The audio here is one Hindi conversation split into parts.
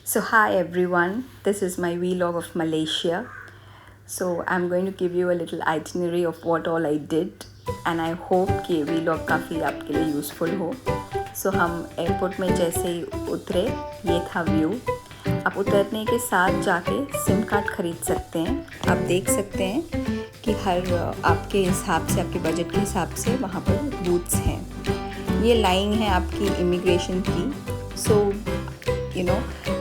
So, hi everyone, this is my vlog of Malaysia. So, I'm going to give you a little itinerary of what all I did, and I hope कि ये vlog काफ़ी आपके लिए यूज़फुल हो. So, हम एयरपोर्ट में जैसे ही उतरे, ये था व्यू. आप उतरने के साथ जाके सिम कार्ड खरीद सकते हैं. आप देख सकते हैं कि हर आपके हिसाब से, आपके बजट के हिसाब से वहाँ पर बूथ्स हैं. ये लाइन है आपकी इमिग्रेशन की. सो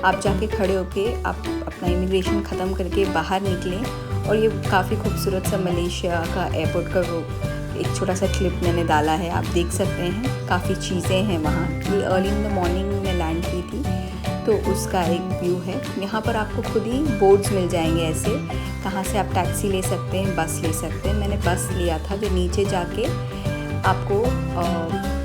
आप जाके खड़े होके आप अपना इमिग्रेशन ख़त्म करके बाहर निकलें. और ये काफ़ी खूबसूरत सा मलेशिया का एयरपोर्ट का वो एक छोटा सा क्लिप मैंने डाला है. आप देख सकते हैं काफ़ी चीज़ें हैं वहाँ. ये अर्ली इन द मॉर्निंग में लैंड की थी, तो उसका एक व्यू है. यहाँ पर आपको खुद ही बोर्ड्स मिल जाएंगे ऐसे, कहाँ से आप टैक्सी ले सकते हैं, बस ले सकते हैं. मैंने बस लिया था जो नीचे जाके आपको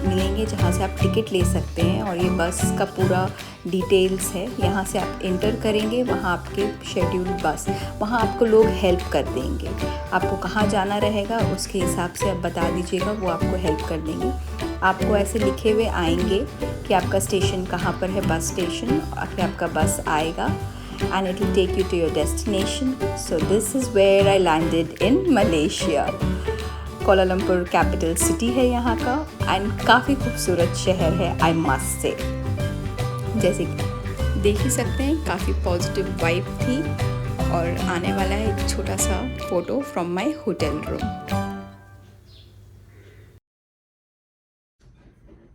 मिलेंगे, जहाँ से आप टिकट ले सकते हैं. और ये बस का पूरा डिटेल्स है. यहाँ से आप इंटर करेंगे, वहाँ आपके शेड्यूल बस, वहाँ आपको लोग हेल्प कर देंगे. आपको कहाँ जाना रहेगा उसके हिसाब से आप बता दीजिएगा, वो आपको हेल्प कर देंगे. आपको ऐसे लिखे हुए आएंगे कि आपका स्टेशन कहाँ पर है, बस स्टेशन, कि आपका बस आएगा and it will take you to your destination. So this is where I landed in Malaysia. Kuala Lumpur capital city है यहाँ का, एंड काफ़ी खूबसूरत शहर है, आई मस्ट से. जैसे देख ही सकते हैं काफ़ी पॉजिटिव वाइब थी. और आने वाला है एक छोटा सा photo from my hotel room.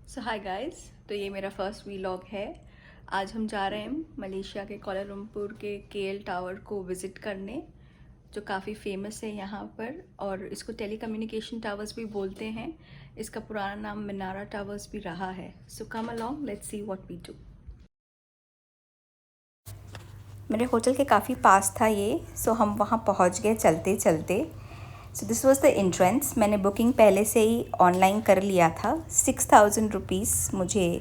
So hi guys, तो ये मेरा फर्स्ट व्लॉग है. आज हम जा रहे हैं मलेशिया के कोलालमपुर के KL टावर को विज़िट करने, जो काफ़ी फेमस है यहाँ पर. और इसको टेलीकम्युनिकेशन टावर्स भी बोलते हैं. इसका पुराना नाम मिनारा टावर्स भी रहा है. So come along, let's see what we do. मेरे होटल के काफ़ी पास था ये. सो हम वहाँ पहुँच गए चलते चलते. So this was the entrance. मैंने बुकिंग पहले से ही ऑनलाइन कर लिया था. 6,000 रुपीज़ मुझे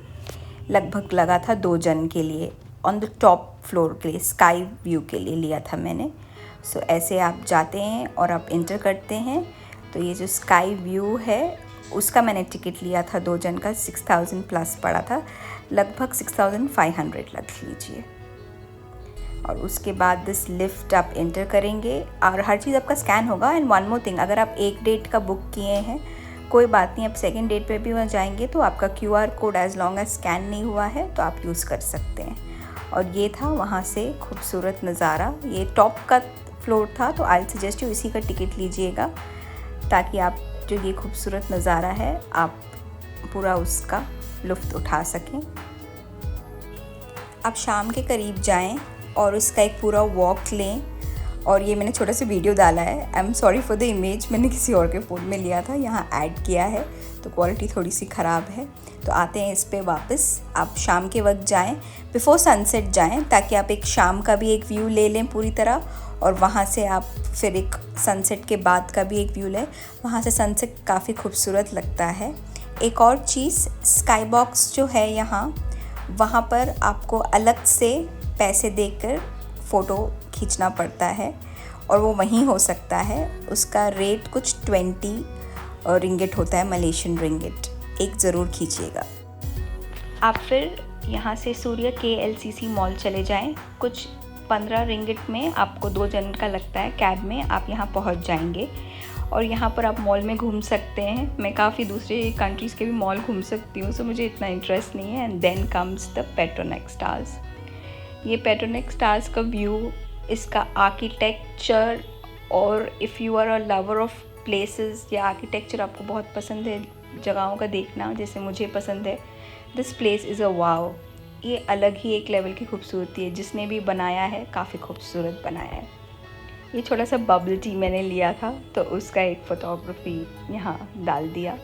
लगभग लगा था 2 जन के लिए. ऑन द टॉप फ्लोर के लिए, स्काई व्यू के लिए लिया था मैंने. सो ऐसे आप जाते हैं और आप इंटर करते हैं. तो ये जो स्काई व्यू है उसका मैंने टिकट लिया था 2 जन का. 6,000 प्लस पड़ा था, लगभग 6,500 लग लीजिए. और उसके बाद दिस लिफ्ट आप इंटर करेंगे और हर चीज़ आपका स्कैन होगा. एंड वन मोर थिंग, अगर आप एक डेट का बुक किए हैं कोई बात नहीं, आप सेकेंड डेट पे भी वहाँ जाएंगे तो आपका QR code as long as scan नहीं हुआ है तो आप यूज़ कर सकते हैं. और ये था वहाँ से खूबसूरत नज़ारा. ये टॉप का फ्लोर था, तो आई सजेस्ट यू इसी का टिकट लीजिएगा ताकि आप जो ये खूबसूरत नज़ारा है आप पूरा उसका लुत्फ़ उठा सकें. आप शाम के करीब जाएं और उसका एक पूरा वॉक लें. और ये मैंने छोटा सा वीडियो डाला है. I am sorry for the image, मैंने किसी और के फ़ोन में लिया था, यहाँ ऐड किया है तो क्वालिटी थोड़ी सी ख़राब है. तो आते हैं इस पे वापस. आप शाम के वक्त जाएं, बिफोर सनसेट जाएं, ताकि आप एक शाम का भी एक व्यू ले लें पूरी तरह. और वहाँ से आप फिर एक सनसेट के बाद का भी एक व्यू लें. वहाँ से सनसेट काफ़ी खूबसूरत लगता है. एक और चीज़, स्काई बॉक्स जो है यहाँ, वहाँ पर आपको अलग से पैसे देकर फ़ोटो खींचना पड़ता है और वो वहीं हो सकता है. उसका रेट कुछ 20 रिंगिट होता है, मलेशियन रिंगिट. एक ज़रूर खींचिएगा. आप फिर यहाँ से सूर्य KLCC मॉल चले जाएं. कुछ 15 रिंगिट में आपको 2 जन का लगता है कैब में. आप यहाँ पहुँच जाएंगे और यहाँ पर आप मॉल में घूम सकते हैं. मैं काफ़ी दूसरे कंट्रीज़ के भी मॉल घूम सकती हूँ, सो मुझे इतना इंटरेस्ट नहीं है. And then comes the Petronas stars. ये पेट्रोनेक्स स्टार्स का व्यू, इसका आर्किटेक्चर, और if you are a lover of places या आर्किटेक्चर आपको बहुत पसंद है जगहों का देखना, जैसे मुझे पसंद है, दिस प्लेस इज़ अ वाव. ये अलग ही एक लेवल की खूबसूरती है. जिसने भी बनाया है काफ़ी खूबसूरत बनाया है. ये छोटा सा बबल टी मैंने लिया था तो उसका एक फ़ोटोग्राफी यहाँ डाल दिया.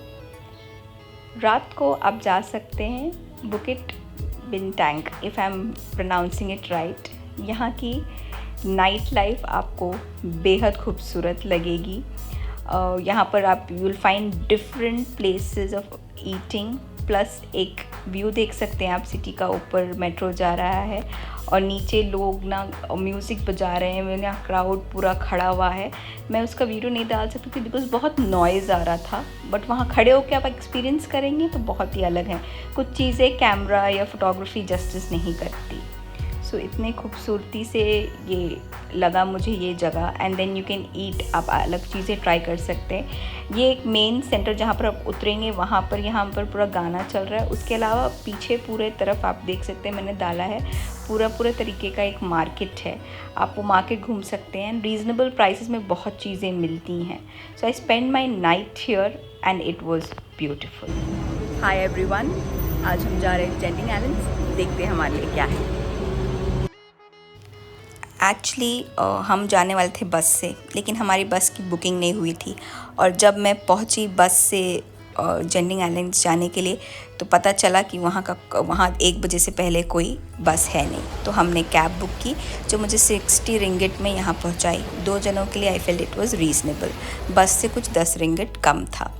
रात को आप जा सकते हैं Bukit Bintang, if I am pronouncing it right. यहाँ की नाइट लाइफ आपको बेहद खूबसूरत लगेगी. यहाँ पर आप you will find different places of eating, plus एक व्यू देख सकते हैं आप सिटी का. ऊपर मेट्रो जा रहा है और नीचे लोग ना म्यूज़िक बजा रहे हैं. यहाँ क्राउड पूरा खड़ा हुआ है. मैं उसका वीडियो नहीं डाल सकती थी बिकॉज़ बहुत नॉइज़ आ रहा था, बट वहाँ खड़े होकर आप एक्सपीरियंस करेंगे तो बहुत ही अलग है. कुछ चीज़ें कैमरा या फोटोग्राफी जस्टिस नहीं करती. सो इतने खूबसूरती से ये लगा मुझे ये जगह। And then you can eat, आप अलग चीज़ें ट्राई कर सकते हैं। ये एक मेन सेंटर जहाँ पर आप उतरेंगे वहाँ पर यहाँ पर पूरा गाना चल रहा है। उसके अलावा पीछे पूरे तरफ आप देख सकते हैं, मैंने डाला है पूरा तरीके का एक मार्केट है। आप वो मार्केट घूम सकते हैं। रीज़नेबल प्राइसेस में बहुत चीज़ें मिलती हैं। So I spend my night here and it was beautiful. Hi everyone, आज हम जा रहे हैं जेंटिंग आइलैंड्स। देखते हैं हमारे लिए क्या है। एक्चुअली हम जाने वाले थे बस से, लेकिन हमारी बस की बुकिंग नहीं हुई थी। और जब मैं पहुंची बस से जेंटिंग आइलैंड्स जाने के लिए, तो पता चला कि वहाँ 1 बजे से पहले कोई बस है नहीं। तो हमने कैब बुक की जो मुझे 60 रिंगिट में यहाँ पहुँचाई। 2 जनों के लिए आई फेल्ट इट वॉज़ रीज़नेबल। बस से कुछ 10 रिंगिट कम था।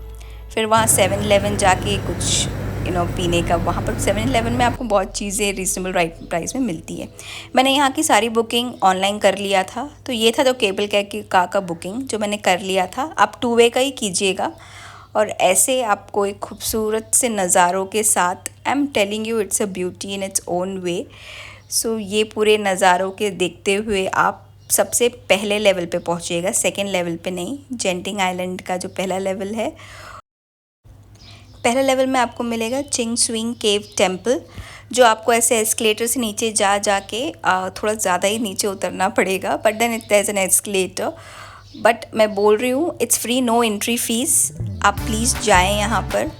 फिर वहाँ 7-Eleven जाके कुछ पीने का, वहाँ पर 7-Eleven में आपको बहुत चीज़ें रीज़नेबल प्राइस में मिलती है। मैंने यहाँ की सारी बुकिंग ऑनलाइन कर लिया था। तो ये था तो केबल कार का बुकिंग जो मैंने कर लिया था। आप 2 वे का ही कीजिएगा। और ऐसे आपको एक खूबसूरत से नज़ारों के साथ, I am telling you it's a beauty in its own way. So ये पूरे नज़ारों के देखते हुए आप सबसे पहले लेवल पे पहुँचिएगा, सेकेंड लेवल पे नहीं। जेंटिंग आइलैंड का जो पहला लेवल है, पहले लेवल में आपको मिलेगा चिंग स्विंग केव टेम्पल, जो आपको ऐसे एस्केलेटर से नीचे जाके थोड़ा ज़्यादा ही नीचे उतरना पड़ेगा। But then it is an escalator. But मैं बोल रही हूँ it's free, no entry fees. आप प्लीज़ जाएं यहाँ पर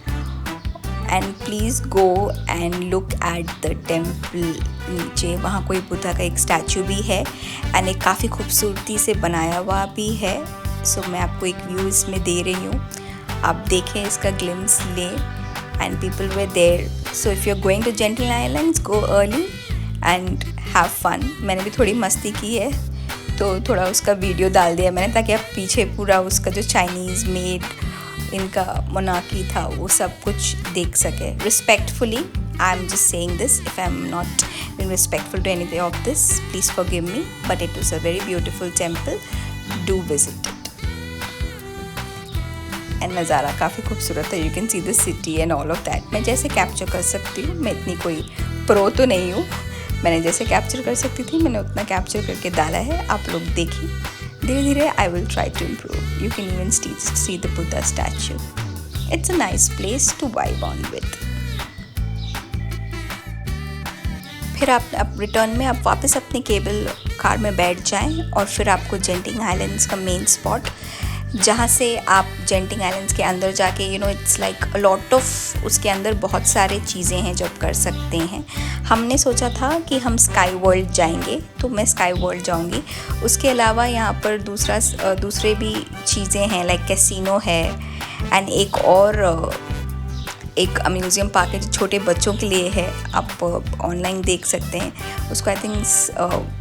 and please go and look at the temple. नीचे वहाँ कोई बुद्धा का एक स्टैचू भी है एंड एक काफ़ी खूबसूरती से बनाया हुआ भी है। सो मैं आपको एक व्यू इसमें दे रही हूँ, आप देखें, इसका ग्लिम्स ले। And people were there. So if you are going to Genting islands, go early and have fun. मैंने भी थोड़ी मस्ती की है तो थोड़ा उसका वीडियो डाल दिया मैंने, ताकि आप पीछे पूरा उसका जो चाइनीज़ मेड इनका मोनाकी था वो सब कुछ देख सके। Respectfully I am just saying this, if I am not being respectful to anything of this, please forgive me, but it was a very beautiful temple, do visit. And नज़ारा काफ़ी खूबसूरत है। You can see the city and all of that. मैं जैसे कैप्चर कर सकती हूँ, मैं इतनी कोई प्रो तो नहीं हूँ, मैंने जैसे कैप्चर कर सकती थी मैंने उतना कैप्चर करके डाला है। आप लोग देखिए, धीरे धीरे I will try to improve. You can even see the Buddha statue. It's a nice place to vibe on with. फिर आप रिटर्न में आप वापस अपनी केबल कार में बैठ जाएं और फिर आपको जेंटिंग आइलैंड्स का मेन स्पॉट, जहाँ से आप जेंटिंग आइलैंड्स के अंदर जाके it's like a lot of, उसके अंदर बहुत सारे चीज़ें हैं जो आप कर सकते हैं। हमने सोचा था कि हम स्काई वर्ल्ड जाएंगे, तो मैं स्काई वर्ल्ड जाऊंगी। उसके अलावा यहाँ पर दूसरे भी चीज़ें हैं, लाइक कैसीनो है एंड एक म्यूज़ियम पार्क है जो छोटे बच्चों के लिए है। आप ऑनलाइन देख सकते हैं उसको। आई थिंक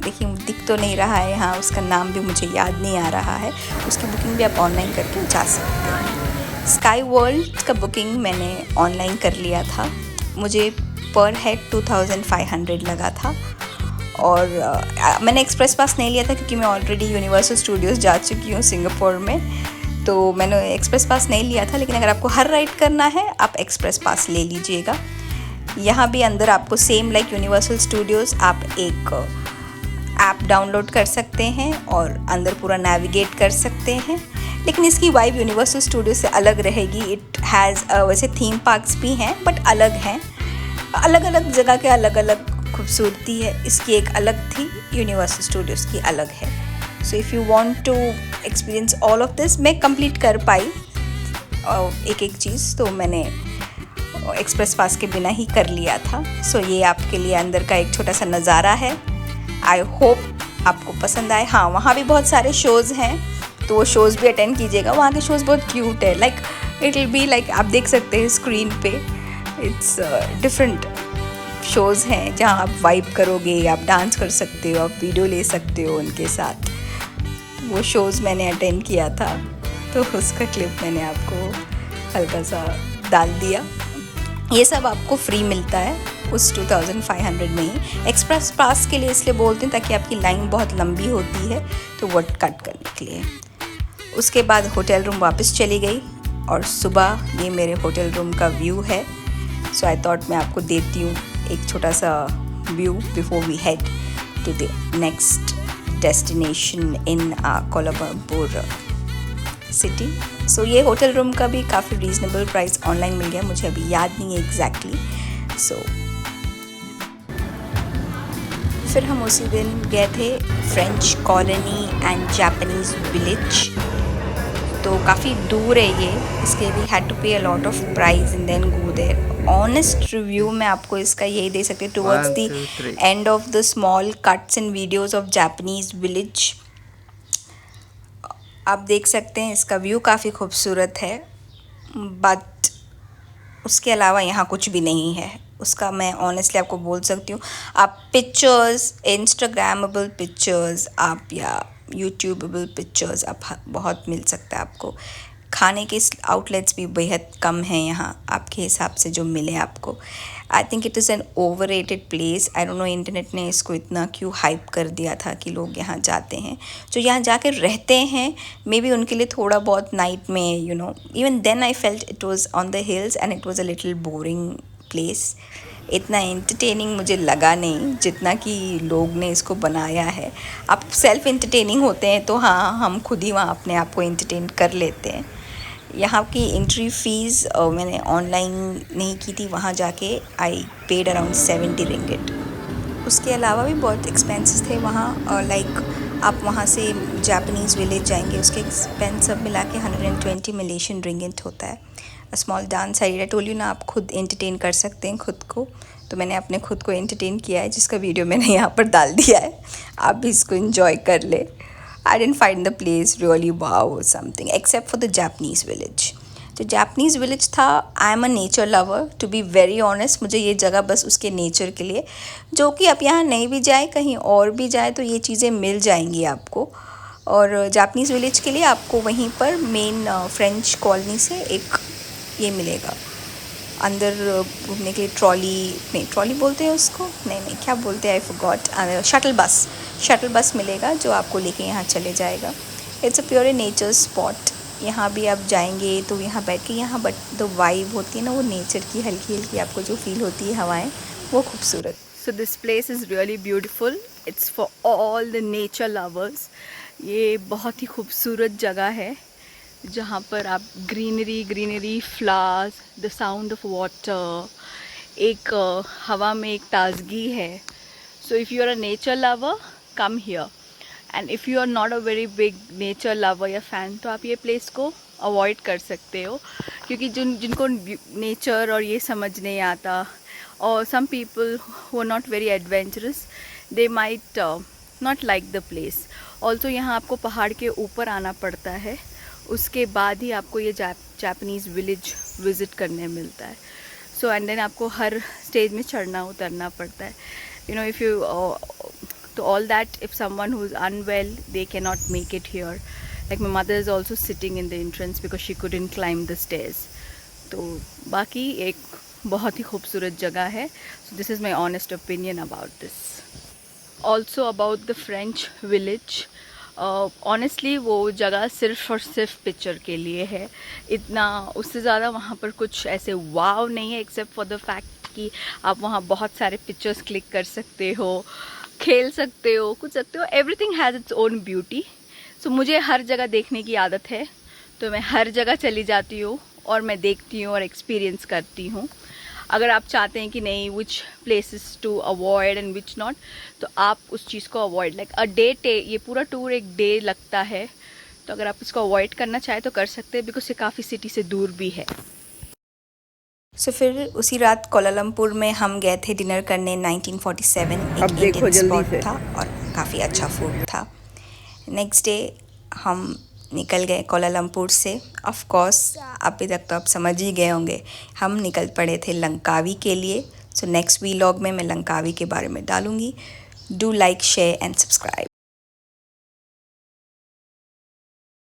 देखिए दिख तो नहीं रहा है यहाँ, उसका नाम भी मुझे याद नहीं आ रहा है। उसकी बुकिंग भी आप ऑनलाइन करके जा सकते हैं। स्काई वर्ल्ड का बुकिंग मैंने ऑनलाइन कर लिया था। मुझे पर हेड 2500 लगा था। और मैंने एक्सप्रेस पास नहीं लिया था क्योंकि मैं ऑलरेडी यूनिवर्सल स्टूडियोज़ जा चुकी हूँ सिंगापुर में, तो मैंने एक्सप्रेस पास नहीं लिया था। लेकिन अगर आपको हर राइड करना है आप एक्सप्रेस पास ले लीजिएगा। यहाँ भी अंदर आपको सेम लाइक यूनिवर्सल स्टूडियोज़, आप एक ऐप डाउनलोड कर सकते हैं और अंदर पूरा नेविगेट कर सकते हैं। लेकिन इसकी वाइब यूनिवर्सल स्टूडियो से अलग रहेगी। इट हैज़ वैसे थीम पार्क्स भी हैं बट अलग हैं, अलग अलग जगह के अलग अलग खूबसूरती है। इसकी एक अलग थी, यूनिवर्सल स्टूडियोज़ की अलग है। So if you want to experience all of this, मैं कंप्लीट कर पाई एक एक चीज़, तो मैंने एक्सप्रेस पास के बिना ही कर लिया था। सो ये आपके लिए अंदर का एक छोटा सा नज़ारा है। आई होप आपको पसंद आए। हाँ, वहाँ भी बहुत सारे शोज़ हैं, तो वो शोज़ भी अटेंड कीजिएगा। वहाँ के शोज़ बहुत क्यूट है, like it will be like आप देख सकते हैं स्क्रीन पे। इट्स डिफरेंट शोज़ हैं जहाँ आप वाइब करोगे, आप डांस कर सकते हो, आप वीडियो ले सकते हो उनके साथ। वो शोज़ मैंने अटेंड किया था, तो उसका क्लिप मैंने आपको हल्का सा डाल दिया। ये सब आपको फ्री मिलता है उस 2500 में ही। एक्सप्रेस पास के लिए इसलिए बोलते हैं ताकि आपकी लाइन बहुत लंबी होती है, तो वो कट करने के लिए। उसके बाद होटल रूम वापस चली गई और सुबह ये मेरे होटल रूम का व्यू है। सो आई थॉट मैं आपको देती हूँ एक छोटा सा view before we head to the next destination in Kuala Lumpur city. So ये होटल रूम का भी काफ़ी रीज़नेबल प्राइस ऑनलाइन मिल गया, मुझे अभी याद नहीं है एग्जैक्टली. सो फिर हम उसी दिन गए थे French colony and Japanese village. तो काफ़ी दूर है ये, इसके we had to pay a lot of price and then go there. Honest review मैं आपको इसका यही दे सकती हूँ. Towards the end of the small cuts and videos of Japanese village आप देख सकते हैं इसका व्यू काफ़ी खूबसूरत है, बट उसके अलावा यहाँ कुछ भी नहीं है. उसका मैं ऑनेस्टली आपको बोल सकती हूँ. आप पिक्चर्स, इंस्टाग्रामेबल पिक्चर्स आप या यूट्यूबेबल पिक्चर्स आप बहुत मिल सकता है आपको. खाने के आउटलेट्स भी बेहद कम हैं यहाँ आपके हिसाब से जो मिले आपको. I think it is N overrated place. I don't know internet ने इसको इतना क्यों हाइप कर दिया था कि लोग यहाँ जाते हैं. जो यहाँ जाकर रहते हैं मे बी उनके लिए थोड़ा बहुत नाइट में even then I felt it was on the hills and it was a little boring place. इतना एंटरटेनिंग मुझे लगा नहीं जितना कि लोग ने इसको बनाया है. आप सेल्फ एंटरटेनिंग होते हैं तो हाँ, हम खुद ही वहाँ अपने आप को एंटरटेन कर लेते हैं. यहाँ की एंट्री फ़ीस मैंने ऑनलाइन नहीं की थी, वहाँ जाके आई पेड अराउंड 70 रिंगिट. उसके अलावा भी बहुत एक्सपेंसेस थे वहाँ. लाइक आप वहाँ से जापानीज़ विलेज जाएंगे, उसके एक्सपेंस सब मिला के 120 मलेशियन रिंगिट होता है. Small dance I told you ना, आप खुद एंटरटेन कर सकते हैं खुद को. तो मैंने अपने खुद को एंटरटेन किया है, जिसका वीडियो मैंने यहाँ पर डाल दिया है. आप भी इसको एंजॉय कर ले. I didn't find the place really wow something except for the Japanese village. जो जापानीज़ विलेज था, I am a nature lover to be very honest. मुझे ये जगह बस उसके नेचर के लिए, जो कि आप यहाँ नहीं भी जाए कहीं और भी जाए तो ये चीज़ें मिल जाएंगी आपको. और जापानीज़ विलेज के लिए आपको वहीं पर मेन फ्रेंच कॉलोनी से एक ये मिलेगा अंदर घूमने के लिए. ट्रॉली बोलते हैं उसको, नहीं क्या बोलते हैं, आई फॉरगॉट. शटल बस मिलेगा जो आपको लेके यहाँ चले जाएगा. It's a pure nature spot. यहाँ भी आप जाएंगे तो यहाँ बैठ के यहाँ बट द वाइब होती है ना वो नेचर की, हल्की हल्की आपको जो फील होती है हवाएं, वो खूबसूरत. So this place is really beautiful. It's for all the nature lovers. ये बहुत ही खूबसूरत जगह है जहाँ पर आप greenery, flowers, the sound of water, एक हवा में एक ताजगी है. So if you are a nature lover, come here. And if you are not a very big nature lover या फैन, तो आप ये प्लेस को अवॉइड कर सकते हो, क्योंकि जिनको नेचर और ये समझ नहीं आता, और some people who are not very adventurous, they might not like the place. Also यहाँ आपको पहाड़ के ऊपर आना पड़ता है, उसके बाद ही आपको ये जापानीज़ विलेज विज़िट करने मिलता है. सो एंड देन आपको हर स्टेज में चढ़ना उतरना पड़ता है. इफ़ यू तो all that, if someone who is unwell, they can not make it here. Like my mother is also sitting in the entrance because she couldn't climb the stairs. तो बाकी एक बहुत ही खूबसूरत जगह है. So this is my honest opinion about this. Also about the French village, honestly वो जगह सिर्फ़ और सिर्फ पिक्चर के लिए है. इतना उससे ज़्यादा वहाँ पर कुछ ऐसे वाव नहीं है, एक्सेप्ट फॉर द फैक्ट कि आप वहाँ बहुत सारे पिक्चर्स क्लिक कर सकते हो, खेल सकते हो, कुछ सकते हो. Everything has its own beauty. So मुझे हर जगह देखने की आदत है, तो मैं हर जगह चली जाती हूँ और मैं देखती हूँ और एक्सपीरियंस करती हूँ. अगर आप चाहते हैं कि नहीं which places to avoid and which not, तो आप उस चीज़ को अवॉइड, लाइक अ डे ये पूरा टूर एक डे लगता है, तो अगर आप इसको अवॉइड करना चाहें तो कर सकते हैं, बिकॉज ये काफ़ी सिटी से दूर भी है. सो फिर उसी रात कोलालमपुर में हम गए थे डिनर करने. 1947 एक इंडियन स्पॉट था और काफ़ी अच्छा फूड था. नेक्स्ट डे हम निकल गए कोलालमपुर से. ऑफ कोर्स अभी तक तो आप समझ ही गए होंगे, हम निकल पड़े थे लंकावी के लिए. सो नेक्स्ट वीलॉग में मैं लंकावी के बारे में डालूँगी. Do like, share and subscribe.